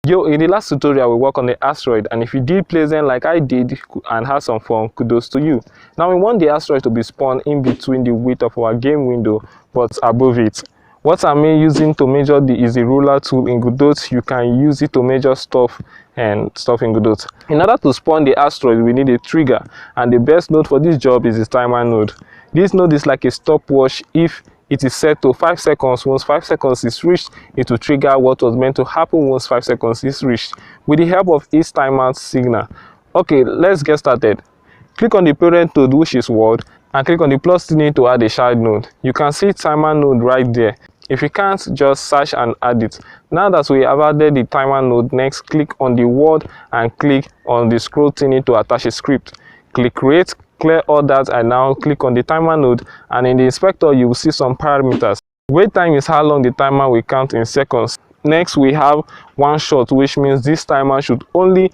Yo, in the last tutorial we worked on the asteroid, and if you did pleasant like I did and had some fun, kudos to you. Now we want the asteroid to be spawned in between the width of our game window but above it. What I'm using to measure is the ruler tool in Godot. You can use it to measure stuff in Godot. In order to spawn the asteroid, we need a trigger, and the best node for this job is the timer node. This node is like a stopwatch. If it is set to 5 seconds. Once 5 seconds is reached, it will trigger what was meant to happen once 5 seconds is reached with the help of its timer signal. Okay, let's get started. Click on the parent node, which is world, and click on the plus sign to add a child node. You can see timer node right there. If you can't, just search and add it. Now that we have added the timer node, next click on the world and click on the scroll thingy to attach a script. Click create. Clear all that, and now click on the timer node, and in the inspector you will see some parameters. Wait time is how long the timer will count in seconds. Next we have one shot, which means this timer should only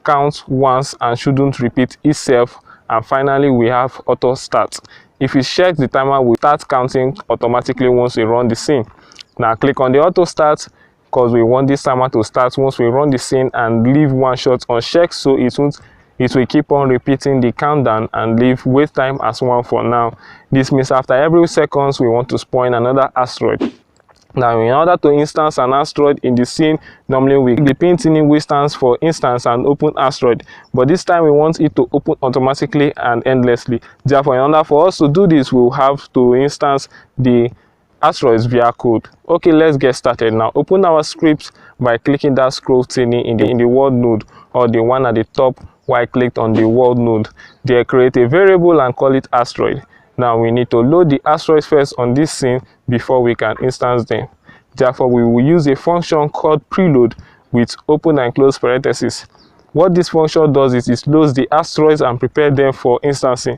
count once and shouldn't repeat itself. And finally we have auto start. If you check, the timer will start counting automatically once we run the scene. Now click on the auto start, because we want this timer to start once we run the scene, and leave one shot unchecked so it will keep on repeating the countdown, and leave wait time as 1 for now. This means after every seconds we want to spawn another asteroid. Now in order to instance an asteroid in the scene, normally we click the pin thingy which stands for instance and open asteroid, but this time we want it to open automatically and endlessly. Therefore, in order for us to do this, we will have to instance the asteroids via code. Okay, let's get started. Now open our script by clicking that scroll thingy in the world node, or the one at the top while clicked on the world node. There, create a variable and call it asteroid. Now we need to load the asteroids first on this scene before we can instance them. Therefore, we will use a function called preload with open and close parentheses. What this function does is it loads the asteroids and prepares them for instancing.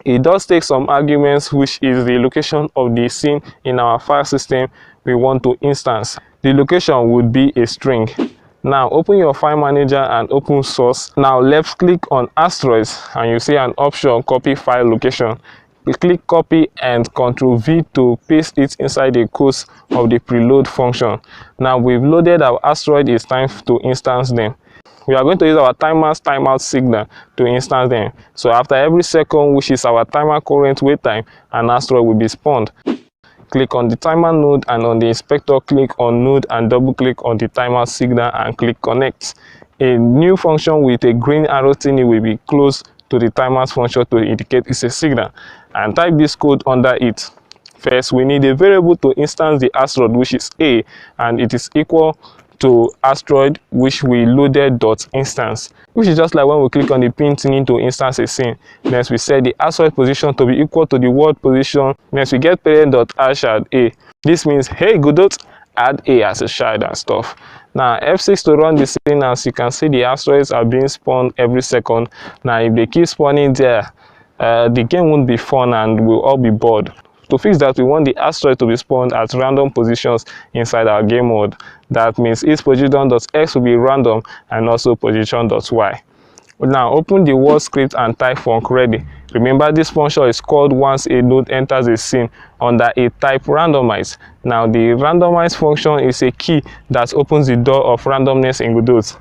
It does take some arguments, which is the location of the scene in our file system we want to instance. The location would be a string. Now open your file manager and open source. Now left click on asteroids and you see an option copy file location. You click copy and Ctrl V to paste it inside the codes of the preload function. Now we've loaded our asteroid, it's time to instance them. We are going to use our timer's timeout signal to instance them. So after every second, which is our timer current wait time, an asteroid will be spawned. Click on the timer node, and on the inspector click on node and double click on the timer signal and click connect. A new function with a green arrow thingy will be close to the timer's function to indicate it's a signal, and type this code under it. First, we need a variable to instance the asteroid, which is a, and it is equal to asteroid which we loaded dot instance, which is just like when we click on the pin thingy to instance a scene. Next we set the asteroid position to be equal to the world position. Next we get parent dot add a. This means hey Godot, add a as a child and stuff. Now F6 to run the scene. As you can see, the asteroids are being spawned every second. Now if they keep spawning there, the game won't be fun and we'll all be bored. To fix that, we want the asteroid to be spawned at random positions inside our game mode. That means its position.x will be random and also position.y. Now open the world script and type func ready. Remember, this function is called once a node enters a scene under a type randomize. Now the randomize function is a key that opens the door of randomness in Godot.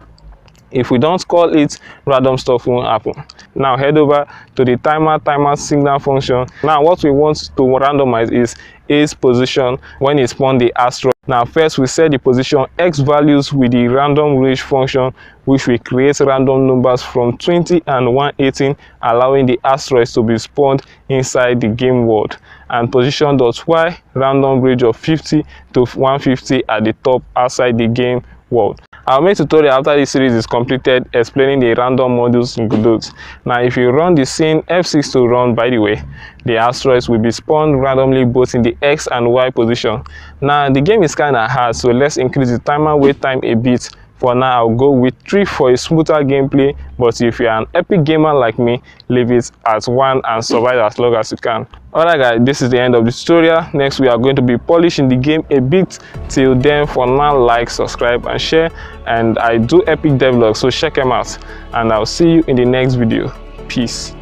If we don't call it, random stuff won't happen. Now head over to the timer signal function. Now what we want to randomize is its position when it spawns the asteroid. Now first we set the position x values with the random range function, which will create random numbers from 20 and 118, allowing the asteroids to be spawned inside the game world, and position.y random range of 50 to 150 at the top outside the game world. I'll make a tutorial after this series is completed explaining the random modules in Godot. Now if you run the scene, F6 to run, by the way, the asteroids will be spawned randomly both in the X and Y position. Now the game is kind of hard, so let's increase the timer wait time a bit. For now, I'll go with 3 for a smoother gameplay, but if you're an epic gamer like me, leave it at 1 and survive as long as you can. Alright guys, this is the end of the tutorial. Next we are going to be polishing the game a bit. Till then, for now, like, subscribe and share, and I do epic devlogs, so check them out, and I'll see you in the next video. Peace.